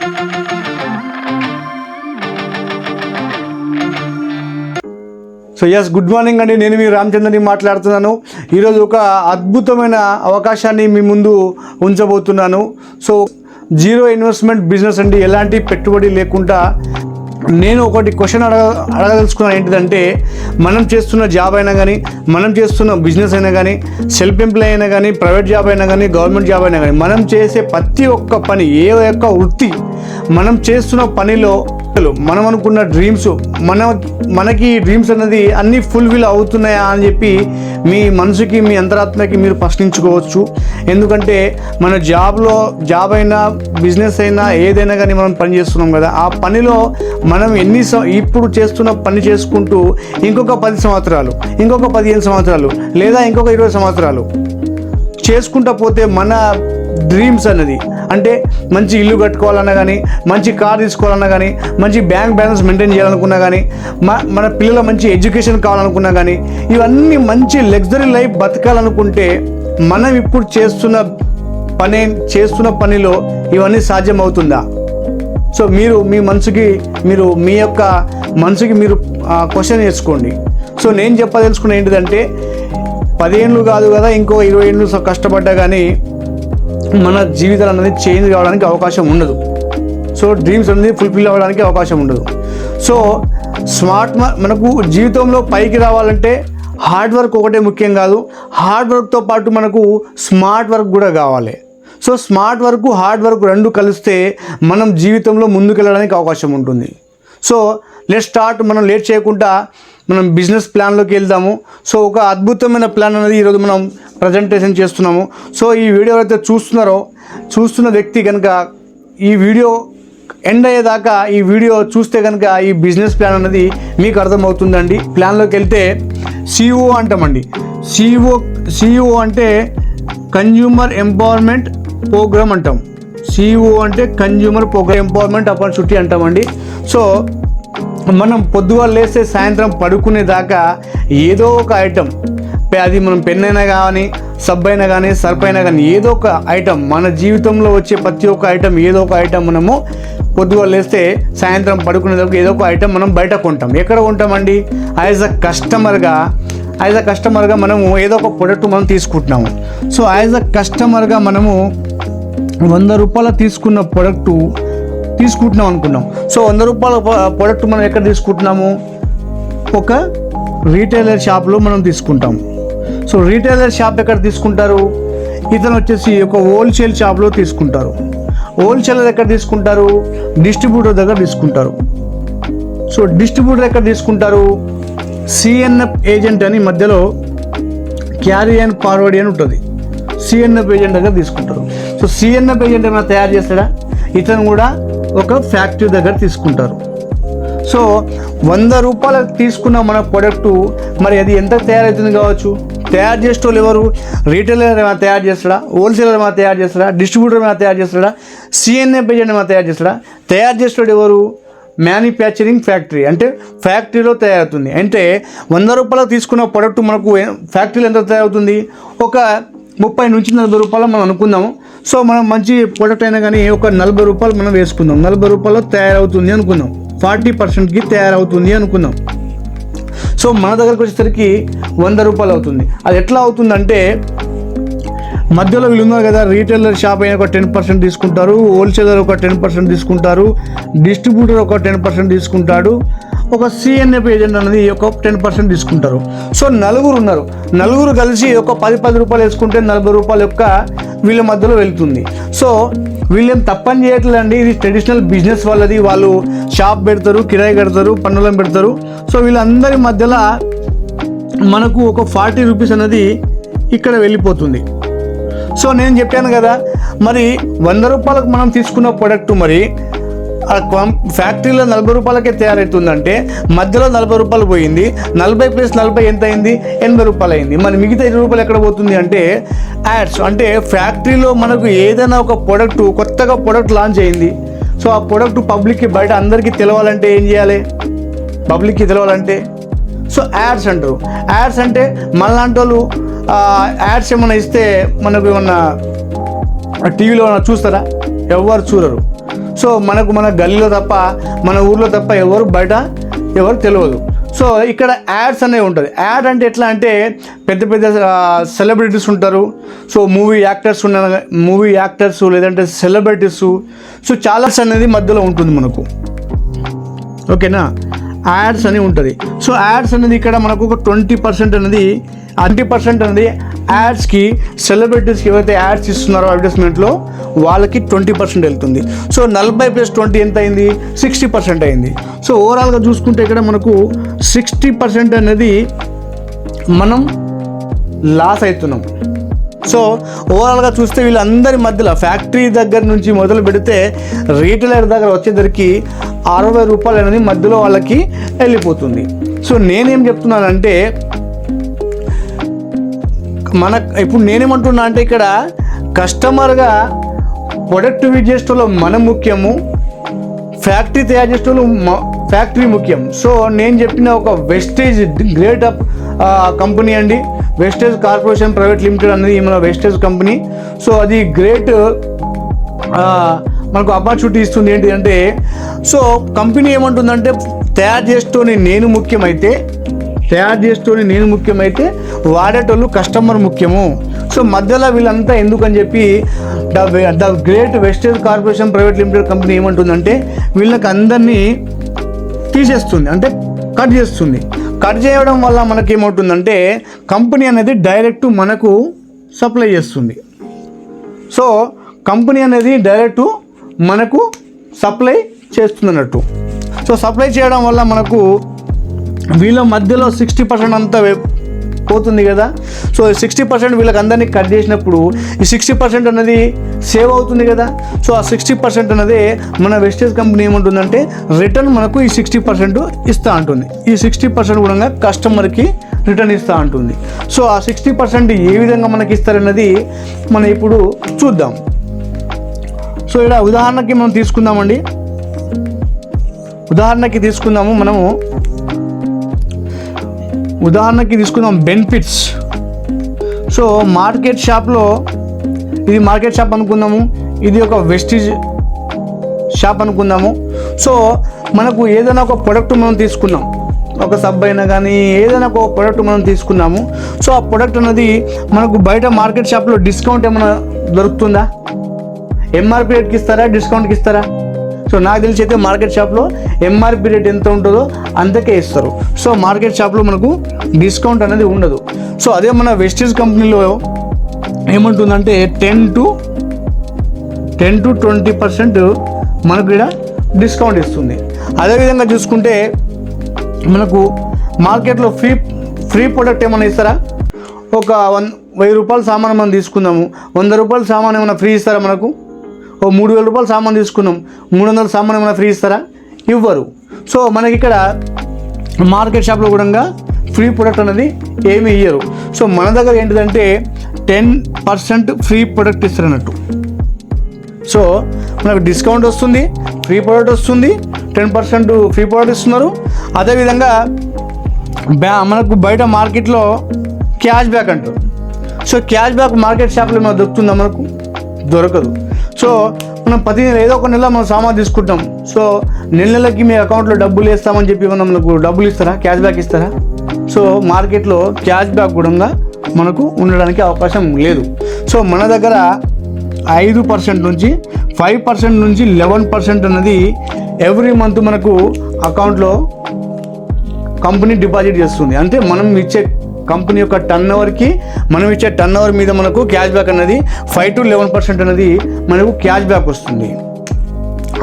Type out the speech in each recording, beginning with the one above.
So yes, good morning అండి. నేను మీ రామచంద్రని మాట్లాడుతున్నాను. ఈరోజు ఒక అద్భుతమైన అవకాశాన్ని మీ ముందు ఉంచబోతున్నాను. సో జీరో ఇన్వెస్ట్మెంట్ బిజినెస్ అండి, ఎలాంటి పెట్టుబడి లేకుండా. నేను ఒకటి క్వశ్చన్ అడగదలుచుకున్నాను. ఏంటిదంటే, మనం చేస్తున్న జాబ్ అయినా కానీ, మనం చేస్తున్న బిజినెస్ అయినా కానీ, సెల్ఫ్ ఎంప్లాయ్ అయినా కానీ, ప్రైవేట్ జాబ్ అయినా కానీ, గవర్నమెంట్ జాబ్ అయినా కానీ, మనం చేసే ప్రతి ఒక్క పని, ఏ ఒక్క వృత్తి, మనం చేస్తున్న పనిలో మనం అనుకున్న డ్రీమ్స్, మనకి డ్రీమ్స్ అనేది అన్నీ ఫుల్ఫిల్ అవుతున్నాయా అని చెప్పి మీ మనసుకి, మీ అంతరాత్మకి మీరు ప్రశ్నించుకోవచ్చు. ఎందుకంటే మన జాబ్ అయినా, బిజినెస్ అయినా, ఏదైనా కానీ మనం పని చేస్తున్నాం కదా, ఆ పనిలో మనం ఇప్పుడు చేస్తున్న పని చేసుకుంటూ ఇంకొక 10 సంవత్సరాలు, ఇంకొక 15 సంవత్సరాలు, లేదా ఇంకొక 20 సంవత్సరాలు చేసుకుంటూ పోతే మన డ్రీమ్స్ అనేది, అంటే మంచి ఇల్లు కట్టుకోవాలన్నా కానీ, మంచి కార్ తీసుకోవాలన్నా కానీ, మంచి బ్యాంక్ బ్యాలెన్స్ మెయింటైన్ చేయాలనుకున్నా కానీ, మన పిల్లల మంచి ఎడ్యుకేషన్ కావాలనుకున్నా కానీ, ఇవన్నీ మంచి లగ్జరీ లైఫ్ బతకాలనుకుంటే మనం ఇప్పుడు చేస్తున్న పనిలో ఇవన్నీ సాధ్యమవుతుందా? సో మీ యొక్క మనసుకి మీరు క్వశ్చన్ చేసుకోండి. సో నేను చెప్పదలుచుకున్న ఏంటిదంటే, 10 ఏళ్ళు కాదు కదా, ఇంకో 20 ఏళ్ళు కష్టపడ్డా కానీ మన జీవితాలు అనేది చేంజ్ కావడానికి అవకాశం ఉండదు. సో డ్రీమ్స్ అనేది ఫుల్ఫిల్ అవ్వడానికి అవకాశం ఉండదు. సో మనకు జీవితంలో పైకి రావాలంటే హార్డ్ వర్క్ ఒకటే ముఖ్యం కాదు, హార్డ్ వర్క్తో పాటు మనకు స్మార్ట్ వర్క్ కూడా కావాలి. So smart work, hard work రెండు కలిస్తే మనం జీవితంలో ముందుకెళ్ళడానికి అవకాశం ఉంటుంది. So let's start. మనం లేట్ చేయకుండా మనం బిజినెస్ ప్లాన్లోకి వెళ్దాము. సో ఒక అద్భుతమైన ప్లాన్ అనేది ఈరోజు మనం ప్రజెంటేషన్ చేస్తున్నాము. సో ఈ వీడియో ఎవరైతే చూస్తున్న వ్యక్తి కనుక ఈ వీడియో ఎండ్ అయ్యేదాకా ఈ వీడియో చూస్తే కనుక ఈ బిజినెస్ ప్లాన్ అనేది మీకు అర్థమవుతుందండి. ప్లాన్లోకి వెళ్తే సిఓ అంటామండి. సిఓ అంటే కన్జ్యూమర్ ఎంపవర్మెంట్ ప్రోగ్రామ్ అంటాం. సిఓ అంటే కన్జ్యూమర్ ఎంపవర్మెంట్ ఆపర్చునిటీ అంటామండి. సో మనం పొద్దుగా లేస్తే సాయంత్రం పడుకునేదాకా ఏదో ఒక ఐటెం, అది మనం పెన్ అయినా కానీ, సబ్ అయినా కానీ, సర్ప్ అయినా కానీ, ఏదో ఒక ఐటెం, మన జీవితంలో వచ్చే ప్రతి ఒక్క ఐటెం, ఏదో ఒక ఐటెం మనము పొద్దుగా లేస్తే సాయంత్రం పడుకునేదాకా ఏదో ఒక ఐటెం మనం బయట కొంటాం. ఎక్కడ కొంటామండి? యాజ్ అ కస్టమర్గా మనము ఏదో ఒక ప్రొడక్ట్ మనం తీసుకుంటున్నాము. సో యాజ్ అ కస్టమర్గా మనము 100 రూపాయలు తీసుకున్న ప్రొడక్టు తీసుకుంటున్నాం అనుకున్నాం. సో 100 రూపాయల ప్రొడక్ట్ మనం ఎక్కడ తీసుకుంటున్నాము? ఒక రీటైలర్ షాప్లో మనం తీసుకుంటాము. సో రీటైలర్ షాప్ ఎక్కడ తీసుకుంటారు? ఇతను వచ్చేసి ఒక హోల్సేల్ షాప్లో తీసుకుంటారు. హోల్సేలర్ ఎక్కడ తీసుకుంటారు? డిస్ట్రిబ్యూటర్ దగ్గర తీసుకుంటారు. సో డిస్ట్రిబ్యూటర్ ఎక్కడ తీసుకుంటారు? సిఎన్ఎఫ్ ఏజెంట్ అని మధ్యలో క్యారీ అండ్ ఫార్వర్డ్ అని ఉంటుంది. సిఎన్ఎఫ్ ఏజెంట్ దగ్గర తీసుకుంటారు. సో సిఎన్ఎఫ్ ఏజెంట్ ఏమైనా తయారు చేస్తాడా? ఇతను కూడా ఒక ఫ్యాక్టరీ దగ్గర తీసుకుంటారు. సో 100 రూపాయలకు తీసుకున్న మన ప్రొడక్టు మరి అది ఎంత తయారవుతుంది కావచ్చు? తయారు చేసేటోళ్ళు ఎవరు? రీటైలర్ ఏమైనా తయారు చేస్తాడా? హోల్సేలర్ ఏమైనా తయారు చేస్తాడా? డిస్ట్రిబ్యూటర్ ఏమైనా తయారు చేస్తాడా? సిఎన్ఎఫ్ ఏజెంట్ ఏమైనా తయారు చేస్తాడా? తయారు చేసేటోడు ఎవరు? మ్యానుఫ్యాక్చరింగ్ ఫ్యాక్టరీ, అంటే ఫ్యాక్టరీలో తయారవుతుంది. అంటే 100 రూపాయలకు తీసుకున్న ప్రొడక్ట్ మనకు ఫ్యాక్టరీలో ఎంత తయారవుతుంది? ఒక 30 నుంచి 40 రూపాయలు మనం అనుకుందాము. సో మనం మంచి ప్రొడక్ట్ అయినా కానీ ఒక 40 రూపాయలు మనం వేసుకుందాం. 40 రూపాయలు తయారవుతుంది అనుకుందాం. 40%కి తయారవుతుంది అనుకుందాం. సో మన దగ్గరకు వచ్చేసరికి 100 రూపాయలు అవుతుంది. అది ఎట్లా అవుతుందంటే, మధ్యలో వీళ్ళు ఉన్నారు కదా, రీటైలర్ షాప్ అయినా ఒక 10% తీసుకుంటారు, హోల్సేలర్ ఒక 10% తీసుకుంటారు, డిస్ట్రిబ్యూటర్ ఒక 10% తీసుకుంటాడు, ఒక సిఎన్ఎఫ్ ఏజెంట్ అనేది ఒక 10% తీసుకుంటారు. సో నలుగురు ఉన్నారు. నలుగురు కలిసి ఒక 10 రూపాయలు వేసుకుంటే 40 రూపాయల యొక్క వీళ్ళ మధ్యలో వెళ్తుంది. సో వీళ్ళేం తప్పని చేయట్లేదండి. ఇది ట్రెడిషనల్ బిజినెస్ వాళ్ళది. వాళ్ళు షాప్ పెడతారు, కిరాయి కడతారు, పన్నులను పెడతారు. సో వీళ్ళందరి మధ్యలో మనకు ఒక 40 రూపీస్ అనేది ఇక్కడ వెళ్ళిపోతుంది. సో నేను చెప్పాను కదా, మరి 100 రూపాయలకు మనం తీసుకున్న ప్రొడక్ట్ మరి ఫ్యాక్టరీలో 40 రూపాయలకే తయారవుతుందంటే మధ్యలో 40 రూపాయలు పోయింది. 40 + 40 ఎంత అయింది? 80 రూపాయలు అయింది. మరి మిగతా 20 రూపాయలు ఎక్కడ పోతుంది అంటే యాడ్స్. అంటే ఫ్యాక్టరీలో మనకు ఏదైనా ఒక కొత్తగా ప్రొడక్ట్ లాంచ్ అయింది. సో ఆ ప్రొడక్ట్ పబ్లిక్కి, బయట అందరికీ తెలవాలంటే ఏం చేయాలి? పబ్లిక్కి తెలవాలంటే సో యాడ్స్ అంటారు. యాడ్స్ అంటే మనలాంటి వాళ్ళు యాడ్స్ ఏమైనా ఇస్తే మనకు ఏమన్నా టీవీలో ఏమన్నా చూస్తారా? ఎవరు చూడరు. సో మన గల్లీలో తప్ప మన ఊర్లో తప్ప ఎవరు తెలియదు. సో ఇక్కడ యాడ్స్ అనేవి ఉంటుంది. యాడ్ అంటే ఎట్లా అంటే పెద్ద సెలబ్రిటీస్ ఉంటారు. సో మూవీ యాక్టర్స్ లేదంటే సెలబ్రిటీస్, సో చాలా అనేది మధ్యలో ఉంటుంది మనకు. ఓకేనా, యాడ్స్ అని ఉంటుంది. సో యాడ్స్ అనేది ఇక్కడ మనకు ఒక 20% అనేది యాడ్స్కి, సెలబ్రిటీస్కి ఏవైతే యాడ్స్ ఇస్తున్నారో అడ్వర్టైజ్మెంట్లో వాళ్ళకి 20% వెళ్తుంది. సో 40 + 20 ఎంత అయింది? 60% అయింది. సో ఓవరాల్గా చూసుకుంటే ఇక్కడ మనకు 60% అనేది మనం లాస్ అవుతున్నాం. సో ఓవరాల్గా చూస్తే వీళ్ళందరి మధ్యలో ఫ్యాక్టరీ దగ్గర నుంచి మొదలు పెడితే రీటైలర్ దగ్గర వచ్చేసరికి 60 రూపాయలు అనేది మధ్యలో వాళ్ళకి వెళ్ళిపోతుంది. సో నేనేం చెప్తున్నానంటే ఇప్పుడు నేనేమంటున్నా అంటే ఇక్కడ కస్టమర్గా ప్రొడక్ట్ యూజ్ చేసేటోళ్ళు మనం ముఖ్యము, ఫ్యాక్టరీ తయారు చేసేటోళ్ళు ఫ్యాక్టరీ ముఖ్యం. సో నేను చెప్పిన ఒక వెస్టేజ్ గ్రేట్ కంపెనీ అండి, వెస్టేజ్ కార్పొరేషన్ ప్రైవేట్ లిమిటెడ్ అనేది మన వెస్టేజ్ కంపెనీ. సో అది గ్రేట్ మనకు ఆపర్చునిటీ ఇస్తుంది. ఏంటి అంటే సో కంపెనీ ఏమంటుందంటే తయారు చేసేటోని నేను ముఖ్యమైతే వాడేటోళ్ళు కస్టమర్ ముఖ్యము. సో మధ్యలో వీళ్ళంతా ఎందుకని చెప్పి the great wastage corporation private limited company ఏమంటుందంటే వీళ్ళకి అందరినీ తీసేస్తుంది, అంటే కట్ చేస్తుంది. కట్ చేయడం వల్ల మనకేమవుతుందంటే కంపెనీ అనేది డైరెక్ట్ మనకు సప్లై చేస్తుంది. సో కంపెనీ అనేది డైరెక్ట్ మనకు సప్లై చేస్తుంది అన్నట్టు. సో సప్లై చేయడం వల్ల మనకు వీళ్ళ మధ్యలో 60% అంతా పోతుంది కదా. సో 60% వీళ్ళకి అందరినీ కట్ చేసినప్పుడు ఈ 60% అనేది సేవ్ అవుతుంది కదా. సో ఆ 60% అనేది మన వెస్టేజ్ కంపెనీ ఏముంటుందంటే రిటర్న్ మనకు ఈ 60% ఇస్తూ ఉంటుంది. ఈ 60% కూడా కస్టమర్కి రిటర్న్ ఇస్తూ ఉంటుంది. సో ఆ 60% ఏ విధంగా మనకి ఇస్తారన్నది మనం ఇప్పుడు చూద్దాం. సో ఇక్కడ ఉదాహరణకి మనం తీసుకుందామండి. ఉదాహరణకి తీసుకుందాం బెనిఫిట్స్. సో మార్కెట్ షాప్లో ఇది మార్కెట్ షాప్ అనుకుందాము, ఇది ఒక వెస్టేజ్ షాప్ అనుకుందాము. సో మనకు ఏదైనా ఒక ప్రోడక్ట్ మనం తీసుకున్నాం, ఒక సబ్ అయినా కానీ ఏదైనా ఒక ప్రోడక్ట్ మనం తీసుకున్నాము. సో ఆ ప్రోడక్ట్ అనేది మనకు బయట మార్కెట్ షాప్లో డిస్కౌంట్ ఏమైనా దొరుకుతుందా? ఎంఆర్పి రేట్కి ఇస్తారా, డిస్కౌంట్కి ఇస్తారా? సో నాకు తెలిసి అయితే మార్కెట్ షాప్లో ఎంఆర్పి రేట్ ఎంత ఉంటుందో అంతకే ఇస్తారు. సో మార్కెట్ షాప్లో మనకు డిస్కౌంట్ అనేది ఉండదు. సో అదే మన వెస్టేజ్ కంపెనీలో ఏముంటుందంటే 10 to 20% మనకు ఇక్కడ డిస్కౌంట్ ఇస్తుంది. అదేవిధంగా చూసుకుంటే మనకు మార్కెట్లో ఫ్రీ ప్రోడక్ట్ ఏమైనా ఇస్తారా? ఒక 1000 రూపాయల సామాన్ మనం తీసుకుందాము, 100 రూపాయల సామాన్ ఏమైనా ఫ్రీ ఇస్తారా? మనకు 3000 రూపాయల సామాన్ తీసుకున్నాం, 300 సామాన్ ఏమైనా ఫ్రీ ఇస్తారా? ఇవ్వరు. సో మనకి ఇక్కడ మార్కెట్ షాప్లో కూడా ఫ్రీ ప్రొడక్ట్ అనేది ఏమీ ఇయ్యరు. సో మన దగ్గర ఏంటిదంటే 10% ఫ్రీ ప్రొడక్ట్ ఇస్తారు అన్నట్టు. సో మనకు డిస్కౌంట్ వస్తుంది, ఫ్రీ ప్రొడక్ట్ వస్తుంది, 10% ఫ్రీ ప్రొడక్ట్ ఇస్తున్నారు. అదేవిధంగా మనకు బయట మార్కెట్లో క్యాష్ బ్యాక్ అంటారు. సో క్యాష్ బ్యాక్ మార్కెట్ షాప్లో ఏమైనా దొరుకుతుందా? మనకు దొరకదు. సో మనం ప్రతి నెల ఏదో ఒక నెల మనం సామాన్ తీసుకుంటాం. సో నెలకి మీ అకౌంట్లో డబ్బులు వేస్తామని చెప్పి మనకు డబ్బులు ఇస్తారా? క్యాష్ బ్యాక్ ఇస్తారా? సో మార్కెట్లో క్యాష్ బ్యాక్ కూడా మనకు ఉండడానికి అవకాశం లేదు. సో మన దగ్గర 5% నుంచి 5% నుంచి 11% అనేది ఎవ్రీ మంత్ మనకు అకౌంట్లో కంపెనీ డిపాజిట్ చేస్తుంది. అంటే మనం ఇచ్చే కంపెనీ యొక్క టర్నోవర్కి మనం ఇచ్చే టర్నోవర్ మీద మనకు క్యాష్ బ్యాక్ అనేది 5 to 11% అనేది మనకు క్యాష్ బ్యాక్ వస్తుంది.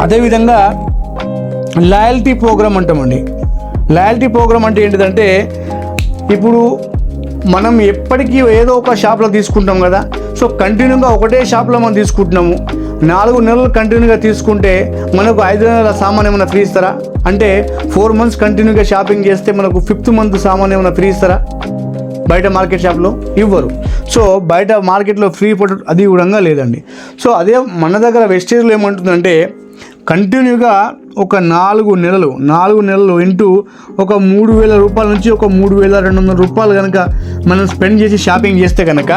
అదేవిధంగా లాయల్టీ ప్రోగ్రామ్ అంటామండి. లాయల్టీ ప్రోగ్రామ్ అంటే ఏంటిదంటే ఇప్పుడు మనం ఎప్పటికీ ఏదో ఒక షాప్లో తీసుకుంటాం కదా. సో కంటిన్యూగా ఒకటే షాప్లో మనం తీసుకుంటున్నాము, 4 నెలలు కంటిన్యూగా తీసుకుంటే మనకు 5 నెలల సామాన్ ఏమైనా ఫ్రీ ఇస్తారా? అంటే 4 months కంటిన్యూగా షాపింగ్ చేస్తే మనకు 5th month సామాన్ ఏమైనా ఫ్రీ ఇస్తారా? బయట మార్కెట్ షాప్లో ఇవ్వరు. సో బయట మార్కెట్లో ఫ్రీ ప్రొడక్ట్ అది కూడా లేదండి. సో అదే మన దగ్గర వెస్టేజ్లో ఏమంటుందంటే కంటిన్యూగా ఒక 4 నెలలు ఇంటూ ఒక 3000 రూపాయల నుంచి ఒక 3200 రూపాయలు కనుక మనం స్పెండ్ చేసి షాపింగ్ చేస్తే కనుక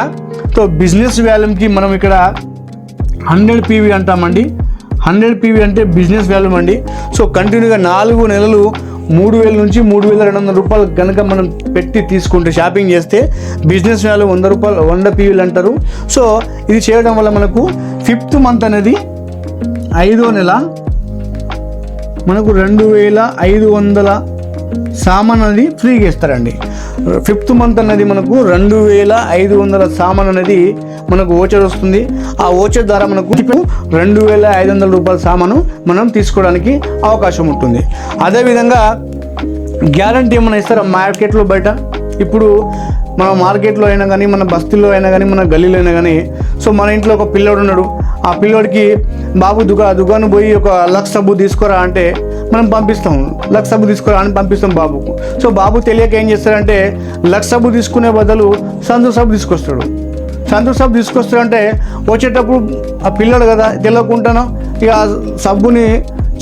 సో బిజినెస్ వాల్యూమ్కి మనం ఇక్కడ 100 PV అంటామండి. 100 PV అంటే బిజినెస్ వాల్యూమ్ అండి. సో కంటిన్యూగా 4 నెలలు 3,000 నుంచి 3,200 రూపాయలు కనుక మనం పెట్టి తీసుకుంటే షాపింగ్ చేస్తే బిజినెస్ వాల్యూ 100 రూపాయలు 100 PVలు అంటారు. సో ఇది చేయడం వల్ల మనకు 5th మంత్ అనేది 5వ నెల మనకు 2,500 సామాన్ అనేది ఫ్రీగా ఇస్తారండి. 5th మంత్ అనేది మనకు 2,500 సామాన్ అనేది మనకు ఓచర్ వస్తుంది. ఆ ఓచర్ ద్వారా మనకు 2,500 రూపాయల సామాను మనం తీసుకోవడానికి అవకాశం ఉంటుంది. అదేవిధంగా గ్యారంటీ ఏమైనా ఇస్తారా మార్కెట్లో బయట? ఇప్పుడు మన మార్కెట్లో అయినా కానీ, మన బస్తీలో అయినా కానీ, మన గల్లీలో అయినా కానీ, సో మన ఇంట్లో ఒక పిల్లోడు ఉన్నాడు. ఆ పిల్లోడికి బాబు దుకాణం పోయి 1,00,000 సబ్బు తీసుకోరా అంటే మనం పంపిస్తాం. 1,00,000 సబ్బు తీసుకురా అని పంపిస్తాం బాబుకు. సో బాబు తెలియక ఏం చేస్తాడంటే 1,00,000 సబ్బు తీసుకునే బదులు సంతూర్ సబ్బు తీసుకొస్తాడు. సంతూర్ సబ్బు తీసుకొస్తాడంటే వచ్చేటప్పుడు ఆ పిల్లడు కదా తెలియకుండాను ఇక సబ్బుని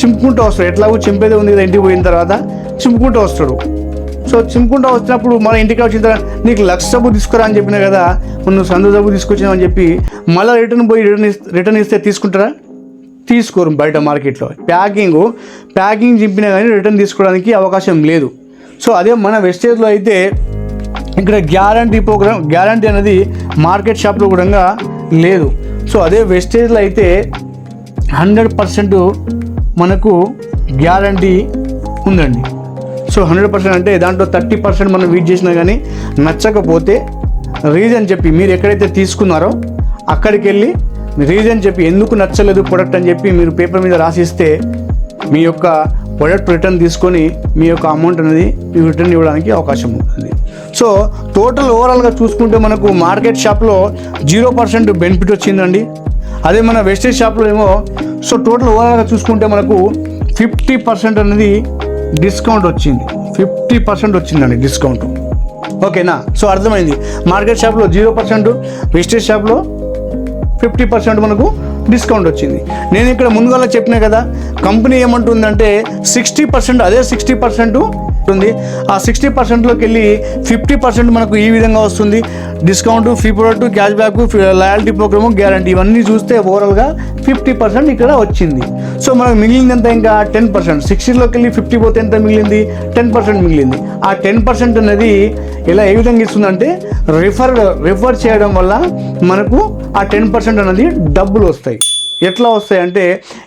చింపుకుంటూ వస్తాడు. ఎట్లాగో చింపేదే ఉంది కదా, ఇంటికి పోయిన తర్వాత చింపుకుంటూ వస్తాడు. సో చింపుకుంటూ వచ్చినప్పుడు మన ఇంటికి వచ్చిన తర్వాత నీకు 1,00,000 సబ్బు తీసుకురా అని చెప్పినా కదా, నువ్వు సంతూర్ సబ్బు తీసుకొచ్చినావు అని చెప్పి మళ్ళీ రిటర్న్ ఇస్తే తీసుకుంటారా? తీసుకోరు. బయట మార్కెట్లో ప్యాకింగ్ చింపినా కానీ రిటర్న్ తీసుకోవడానికి అవకాశం లేదు. సో అదే మన వెస్టేజ్లో అయితే ఇక్కడ గ్యారంటీ అనేది మార్కెట్ షాప్లో కూడా లేదు. సో అదే వెస్టేజ్లో అయితే 100% మనకు గ్యారంటీ ఉందండి. సో 100% అంటే దాంట్లో 30% మనం వీట్ చేసినా కానీ నచ్చకపోతే రీజన్ చెప్పి మీరు ఎక్కడైతే తీసుకున్నారో అక్కడికి వెళ్ళి రీజన్ చెప్పి ఎందుకు నచ్చలేదు ప్రొడక్ట్ అని చెప్పి మీరు పేపర్ మీద రాసిస్తే మీ యొక్క ప్రొడక్ట్ రిటర్న్ తీసుకొని మీ యొక్క అమౌంట్ అనేది రిటర్న్ ఇవ్వడానికి అవకాశం ఉంటుంది. సో టోటల్ ఓవరాల్గా చూసుకుంటే మనకు మార్కెట్ షాప్లో 0% బెనిఫిట్ వచ్చిందండి. అదే మన వెస్టేజ్ షాప్లో ఏమో సో టోటల్ ఓవరాల్గా చూసుకుంటే మనకు 50% అనేది డిస్కౌంట్ వచ్చింది. 50% వచ్చిందండి డిస్కౌంట్. ఓకేనా? సో అర్థమైంది. మార్కెట్ షాప్లో 0%, వెస్టేజ్ షాప్లో 50% మనకు డిస్కౌంట్ వచ్చింది. నేను ఇక్కడ ముందుగా చెప్పినా కదా, కంపెనీ ఏమంటుందంటే 60%, అదే 60% ఉంది. ఆ 60%లోకి వెళ్ళి 50% మనకు ఈ విధంగా వస్తుంది. Discount, free product, cash back, loyalty programme, guarantee ఇవన్నీ చూస్తే ఓవరాల్గా 50% ఇక్కడ వచ్చింది. సో మనకు మిగిలింది ఎంత? ఇంకా 10%. 60లోకి వెళ్ళి 50 పోతే ఎంత మిగిలింది? 10% మిగిలింది. ఆ 10% అనేది ఇలా ఏ విధంగా ఇస్తుందంటే రిఫర్ చేయడం వల్ల మనకు ఆ 10% అనేది డబ్బులు వస్తాయి. ఎట్లా వస్తాయి అంటే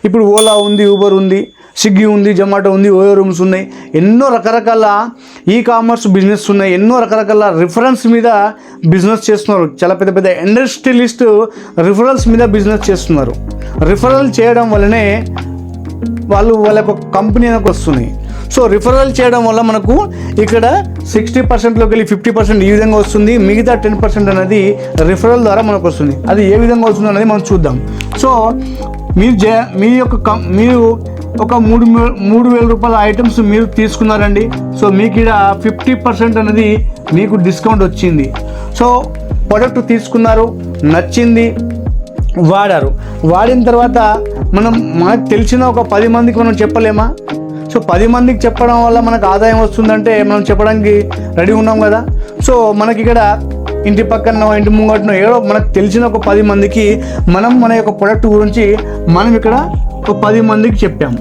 ఇప్పుడు ఓలా ఉంది, ఊబర్ ఉంది, స్విగ్గీ ఉంది, జొమాటో ఉంది, ఓయో రూమ్స్ ఉన్నాయి, ఎన్నో రకరకాల కామర్స్ బిజినెస్ ఉన్నాయి, ఎన్నో రకరకాల రిఫరెన్స్ మీద బిజినెస్ చేస్తున్నారు. చాలా పెద్ద పెద్ద ఇండస్ట్రియలిస్ట్ రిఫరల్స్ మీద బిజినెస్ చేస్తున్నారు. రిఫరల్ చేయడం వల్లనే వాళ్ళ యొక్క కంపెనీ అనేది వస్తుంది. సో రిఫరల్ చేయడం వల్ల మనకు ఇక్కడ 60%లోకి వెళ్ళి 50% ఈ విధంగా వస్తుంది. మిగతా 10% అనేది రిఫరల్ ద్వారా మనకు వస్తుంది. అది ఏ విధంగా వస్తుంది అనేది మనం చూద్దాం. సో మీరు ఒక 3,000 రూపాయల ఐటమ్స్ మీరు తీసుకున్నారండి. సో మీకు ఇక్కడ 50% అనేది మీకు డిస్కౌంట్ వచ్చింది. సో ప్రొడక్ట్ తీసుకున్నారు, నచ్చింది, వాడిన తర్వాత మనకు తెలిసిన ఒక 10 మందికి మనం చెప్పలేమా? సో 10 మందికి చెప్పడం వల్ల మనకు ఆదాయం వస్తుందంటే మనం చెప్పడానికి రెడీ ఉన్నాం కదా. సో మనకి ఇక్కడ ఇంటి పక్కన, ఇంటి ముంగటనో ఏదో మనకు తెలిసిన ఒక 10 మందికి మన యొక్క ప్రొడక్ట్ గురించి మనం ఇక్కడ ఒక 10 మందికి చెప్పాము.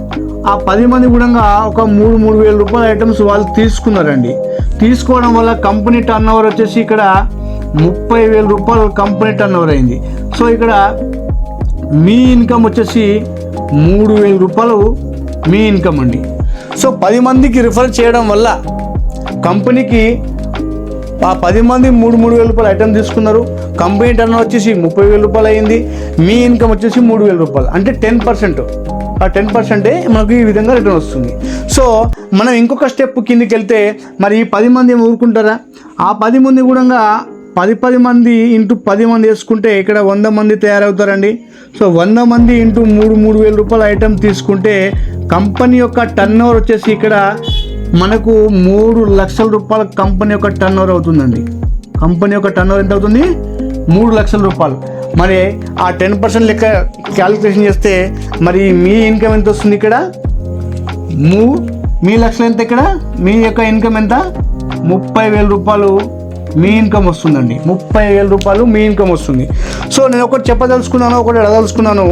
ఆ 10 మంది కూడా ఒక 3,000 రూపాయల ఐటమ్స్ వాళ్ళు తీసుకున్నారండి. తీసుకోవడం వల్ల కంపెనీ టర్న్ ఓవర్ వచ్చేసి ఇక్కడ 30,000 రూపాయలు కంపెనీ టర్న్ ఓవర్ అయింది. సో ఇక్కడ మీ ఇన్కమ్ వచ్చేసి 3,000 రూపాయలు మీ ఇన్కమ్ అండి. సో 10 మందికి రిఫర్ చేయడం వల్ల కంపెనీకి ఆ 10 మంది 3,000 రూపాయలు ఐటమ్ తీసుకున్నారు. కంపెనీ టర్న్ వచ్చేసి 30,000 రూపాయలు అయింది. మీ ఇన్కమ్ వచ్చేసి 3,000 రూపాయలు, అంటే 10%. ఆ 10% మనకు ఈ విధంగా రిటర్న్ వస్తుంది. సో మనం ఇంకొక స్టెప్ కిందికి వెళ్తే మరి ఈ 10 మంది ఊరుకుంటారా? ఆ 10 మంది కూడా 10 మంది ఇంటూ 10 మంది వేసుకుంటే ఇక్కడ 100 మంది తయారవుతారండి. సో 100 మంది ఇంటూ 3,000 రూపాయల ఐటమ్ తీసుకుంటే కంపెనీ యొక్క టర్న్ ఓవర్ వచ్చేసి ఇక్కడ మనకు 3 లక్షల రూపాయల కంపెనీ యొక్క టర్న్ ఓవర్ అవుతుందండి. కంపెనీ యొక్క టర్న్ ఓవర్ ఎంత అవుతుంది? 3 లక్షల రూపాయలు. మరి ఆ 10% లెక్క క్యాలిక్యులేషన్ చేస్తే మరి మీ ఇన్కమ్ ఎంత వస్తుంది? ఇక్కడ మీ లక్షలు ఎంత? ఇక్కడ మీ యొక్క ఇన్కమ్ ఎంత? 30,000 రూపాయలు మీ ఇన్కమ్ వస్తుందండి. 30,000 రూపాయలు మీ ఇన్కమ్ వస్తుంది. సో నేను ఒకటి చెప్పదలుచుకున్నాను, ఒకటి అడగదలుచుకున్నాను.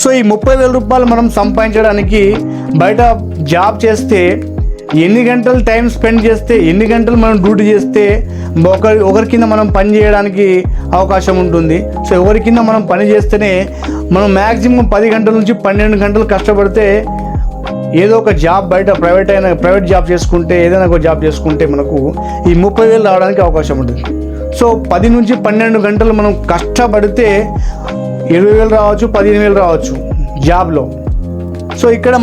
సో ఈ 30,000 రూపాయలు మనం సంపాదించడానికి బయట జాబ్ చేస్తే ఎన్ని గంటలు టైం స్పెండ్ చేస్తే, ఎన్ని గంటలు మనం డ్యూటీ చేస్తే ఒకరి కింద మనం పని చేయడానికి అవకాశం ఉంటుంది. సో ఎవరి కింద మనం పని చేస్తేనే మనం మ్యాక్సిమం 10 గంటల నుంచి 12 గంటలు కష్టపడితే ఏదో ఒక జాబ్ బయట ప్రైవేట్ జాబ్ చేసుకుంటే, ఏదైనా ఒక జాబ్ చేసుకుంటే మనకు ఈ 30,000 రావడానికి అవకాశం ఉంటుంది. సో 10 నుంచి 12 గంటలు మనం కష్టపడితే 20,000 రావచ్చు, 15,000 రావచ్చు జాబ్లో. సో ఇక్కడ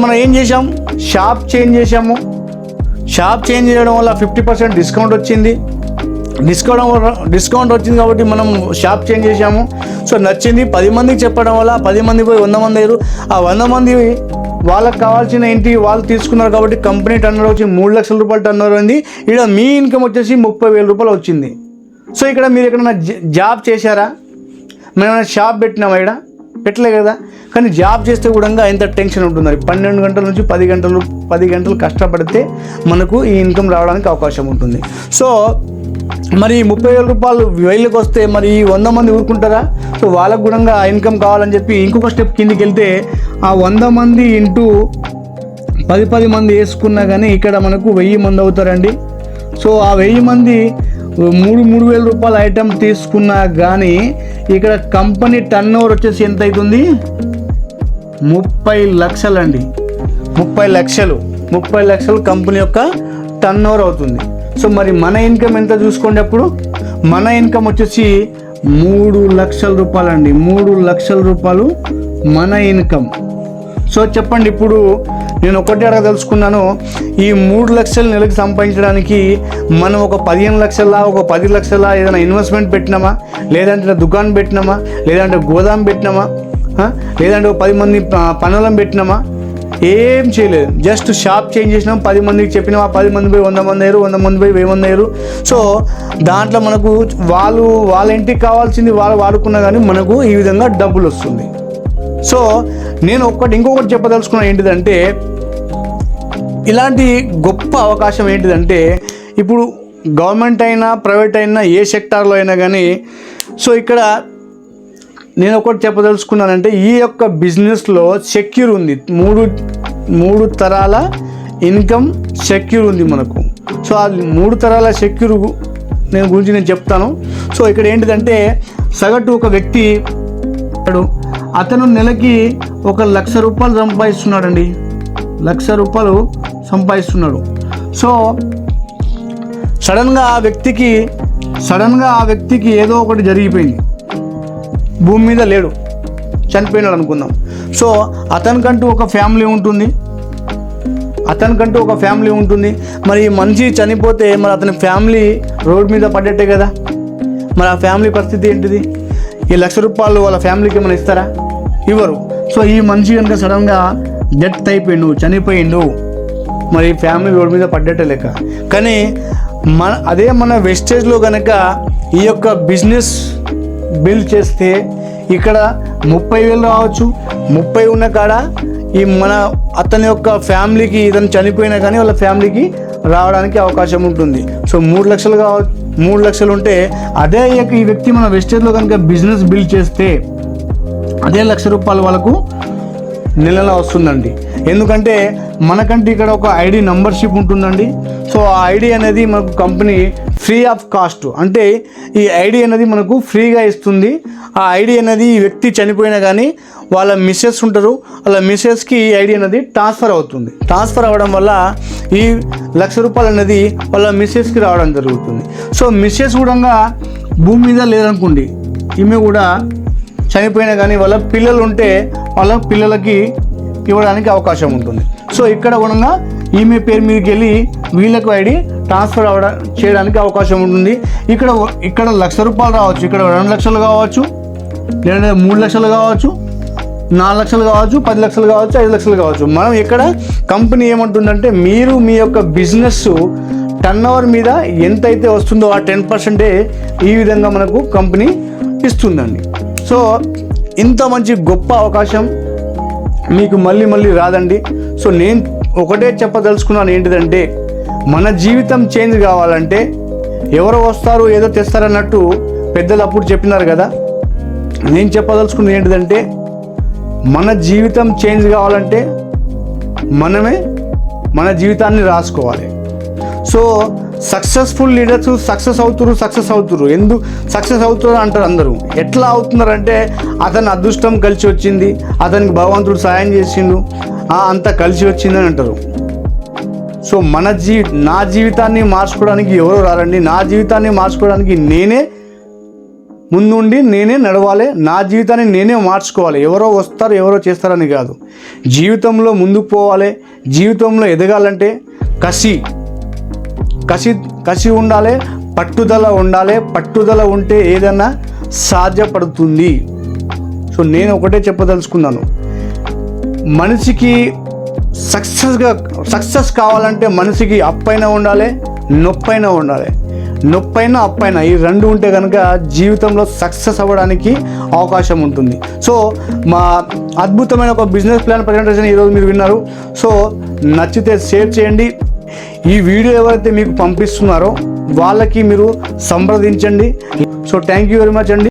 మనం ఏం చేసాం, షాప్ చేంజ్ చేసాము. షాప్ చేంజ్ చేయడం వల్ల 50% డిస్కౌంట్ వచ్చింది. డిస్కౌంట్ వచ్చింది కాబట్టి మనం షాప్ చేంజ్ చేసాము. సో నచ్చింది, 10 మందికి చెప్పడం వల్ల 10 మంది పోయి 100 మంది అయ్యారు. ఆ 100 మంది వాళ్ళకి కావాల్సిన ఏంటి వాళ్ళు తీసుకున్నారు కాబట్టి కంపెనీ టర్నోవర్ వచ్చి 3 లక్షల రూపాయలు టర్నోవర్ అయింది. ఇక్కడ మీ ఇన్కమ్ వచ్చేసి 30,000 రూపాయలు వచ్చింది. సో ఇక్కడ మీరు ఎక్కడైనా జాబ్ చేశారా? మేము షాప్ పెట్టినామా? ఇక్కడ పెట్టలే కదా. కానీ జాబ్ చేస్తే కూడా ఎంత టెన్షన్ ఉంటుంది. 12 గంటల నుంచి 10 గంటలు కష్టపడితే మనకు ఈ ఇన్కమ్ రావడానికి అవకాశం ఉంటుంది. సో మరి 30,000 రూపాయలు వేళ్ళకి వస్తే మరి 100 మంది ఊరుకుంటారా? సో వాళ్ళకు కూడా ఇన్కమ్ కావాలని చెప్పి ఇంకొక స్టెప్ కిందికి వెళ్తే ఆ 100 మంది ఇంటూ 10 మంది వేసుకున్నా కానీ ఇక్కడ మనకు 1000 మంది అవుతారండి. సో ఆ 1000 మంది 3,000 రూపాయల ఐటెం తీసుకున్నా కానీ ఇక్కడ కంపెనీ టర్నోవర్ వచ్చేసి ఎంత అవుతుంది? 30 లక్షలు అండి. 30 లక్షలు కంపెనీ యొక్క టర్నోవర్ అవుతుంది. సో మరి మన ఇన్కమ్ ఎంత చూసుకోండి. అప్పుడు మన ఇన్కమ్ వచ్చేసి 3 లక్షల రూపాయలు అండి. 3 లక్షల రూపాయలు మన ఇన్కమ్. సో చెప్పండి, ఇప్పుడు నేను ఒకటి అడగదలుచుకున్నాను. ఈ 3 లక్షలు నెలకి సంపాదించడానికి మనం ఒక 15 లక్షల, ఒక 10 లక్షల ఏదైనా ఇన్వెస్ట్మెంట్ పెట్టినామా, లేదంటే దుకాణం పెట్టినామా, లేదంటే గోదాం పెట్టినామా, లేదంటే ఒక 10 మంది పనులను పెట్టినామా? ఏం చేయలేదు. జస్ట్ షాప్ చేంజ్ చేసినాం, 10 మందికి చెప్పినాం, ఆ 10 మంది పోయి 100 మంది అయ్యారు, 100 మంది పోయి 1000 మంది అయ్యారు. సో దాంట్లో మనకు వాళ్ళ ఇంటికి కావాల్సింది వాళ్ళు వాడుకున్నా కానీ మనకు ఈ విధంగా డబ్బులు వస్తుంది. సో నేను ఇంకొకటి చెప్పదలుచుకున్నాను ఏంటిదంటే, ఇలాంటి గొప్ప అవకాశం ఏంటిదంటే ఇప్పుడు గవర్నమెంట్ అయినా ప్రైవేట్ అయినా ఏ సెక్టార్లో అయినా కానీ సో ఇక్కడ నేను ఒకటి చెప్పదలుచుకున్నానంటే ఈ యొక్క బిజినెస్లో సెక్యూర్ ఉంది. మూడు తరాల ఇన్కమ్ సెక్యూర్ ఉంది మనకు. సో ఆ 3 తరాల సెక్యూర్ గురించి నేను చెప్తాను. సో ఇక్కడ ఏంటిదంటే సగటు ఒక వ్యక్తి అతను నెలకి 1,00,000 రూపాయలు సంపాదిస్తున్నాడండి. 1,00,000 రూపాయలు సంపాదిస్తున్నాడు. సో సడన్గా ఆ వ్యక్తికి ఏదో ఒకటి జరిగిపోయింది, భూమి మీద లేడు, చనిపోయినాడు అనుకుందాం. సో అతనికంటూ ఒక ఫ్యామిలీ ఉంటుంది. మరి మనిషి చనిపోతే మరి అతని ఫ్యామిలీ రోడ్ మీద పడ్డట్టే కదా. మరి ఆ ఫ్యామిలీ పరిస్థితి ఏంటిది? ఈ 1,00,000 రూపాయలు వాళ్ళ ఫ్యామిలీకి ఏమైనా ఇస్తారా? ఇవ్వరు. సో ఈ మనిషి కనుక సడన్గా డెత్ అయిపోయిండు, చనిపోయిండు, మరి ఫ్యామిలీ రోడ్ మీద పడ్డట్టే లెక్క. కానీ మన వెస్టేజ్లో కనుక ఈ యొక్క బిజినెస్ బిల్డ్ చేస్తే ఇక్కడ 30,000 రావచ్చు. 30 ఉన్న కాడ ఈ అతని యొక్క ఫ్యామిలీకి ఇతను చనిపోయినా కానీ వాళ్ళ ఫ్యామిలీకి రావడానికి అవకాశం ఉంటుంది. సో 3 లక్షలు కావచ్చు. 3 లక్షలు ఉంటే అదే ఈ వ్యక్తి మన వెస్టేజ్లో కనుక బిజినెస్ బిల్డ్ చేస్తే అదే 1,00,000 రూపాయలు వాళ్ళకు నెలలో వస్తుందండి. ఎందుకంటే మనకంటే ఇక్కడ ఒక ఐడి మెంబర్షిప్ ఉంటుందండి. సో ఆ ఐడి అనేది మనకు కంపెనీ ఫ్రీ ఆఫ్ కాస్ట్, అంటే ఈ ఐడి అనేది మనకు ఫ్రీగా ఇస్తుంది. ఆ ఐడి అనేది ఈ వ్యక్తి చనిపోయినా కానీ వాళ్ళ మిస్సెస్ ఉంటారు, వాళ్ళ మిస్సెస్కి ఈ ఐడి అనేది ట్రాన్స్ఫర్ అవుతుంది. ట్రాన్స్ఫర్ అవ్వడం వల్ల ఈ 1,00,000 రూపాయలు అనేది వాళ్ళ మిస్సెస్కి రావడం జరుగుతుంది. సో మిస్సెస్ కూడా భూమి మీద లేదనుకోండి, ఈమె కూడా చనిపోయినా కానీ వాళ్ళ పిల్లలు ఉంటే వాళ్ళ పిల్లలకి ఇవ్వడానికి అవకాశం ఉంటుంది. సో ఇక్కడ కూడా ఈమె పేరు మీదకి వెళ్ళి వీళ్ళకు ఐడి ట్రాన్స్ఫర్ చేయడానికి అవకాశం ఉంటుంది. ఇక్కడ 1,00,000 రూపాయలు రావచ్చు, ఇక్కడ 2 లక్షలు కావచ్చు, లేదంటే 3 లక్షలు కావచ్చు, 4 లక్షలు కావచ్చు, 10 లక్షలు కావచ్చు, 5 లక్షలు కావచ్చు. మనం ఇక్కడ కంపెనీ ఏమంటుందంటే మీరు మీ యొక్క బిజినెస్ టర్నోవర్ మీద ఎంతైతే వస్తుందో ఆ 10% ఈ విధంగా మనకు కంపెనీ ఇస్తుందండి. సో ఇంత మంచి గొప్ప అవకాశం మీకు మళ్ళీ రాదండి. సో నేను ఒకటే చెప్పదలుచుకున్నాను ఏంటిదంటే మన జీవితం చేంజ్ కావాలంటే ఎవరో వస్తారు ఏదో తెస్తారన్నట్టు పెద్దలు అప్పుడు చెప్పినారు కదా. నేను చెప్పదలుచుకున్నది ఏంటిదంటే, మన జీవితం చేంజ్ కావాలంటే మనమే మన జీవితాన్ని రాసుకోవాలి. సో సక్సెస్ఫుల్ లీడర్స్ సక్సెస్ అవుతురు. ఎందుకు సక్సెస్ అవుతారు అంటారు అందరూ. ఎట్లా అవుతున్నారంటే, అతని అదృష్టం కలిసి వచ్చింది, అతనికి భగవంతుడు సాయం చేసిండు, అంతా కలిసి వచ్చిందని అంటారు. సో నా జీవితాన్ని మార్చుకోవడానికి ఎవరో రారండి. నా జీవితాన్ని మార్చుకోవడానికి నేనే ముందుండి నేనే నడవాలి. నా జీవితాన్ని నేనే మార్చుకోవాలి. ఎవరో వస్తారు ఎవరో చేస్తారని కాదు. జీవితంలో ముందుకు పోవాలి. జీవితంలో ఎదగాలంటే కసి ఉండాలి, పట్టుదల ఉండాలి. పట్టుదల ఉంటే ఏదైనా సాధ్యపడుతుంది. సో నేను ఒకటే చెప్పదలుచుకున్నాను, మనిషికి సక్సెస్ కావాలంటే మనిషికి అప్పైనా ఉండాలి, నొప్పైనా ఉండాలి. నొప్పైనా అప్పైనా ఈ రెండు ఉంటే కనుక జీవితంలో సక్సెస్ అవ్వడానికి అవకాశం ఉంటుంది. సో మా అద్భుతమైన ఒక బిజినెస్ ప్లాన్ ప్రజెంటేషన్ ఈరోజు మీరు విన్నారు. సో నచ్చితే షేర్ చేయండి. ఈ వీడియో ఎవరైతే మీకు పంపిస్తున్నారో వాళ్ళకి మీరు సంప్రదించండి. So thank you very much అండి.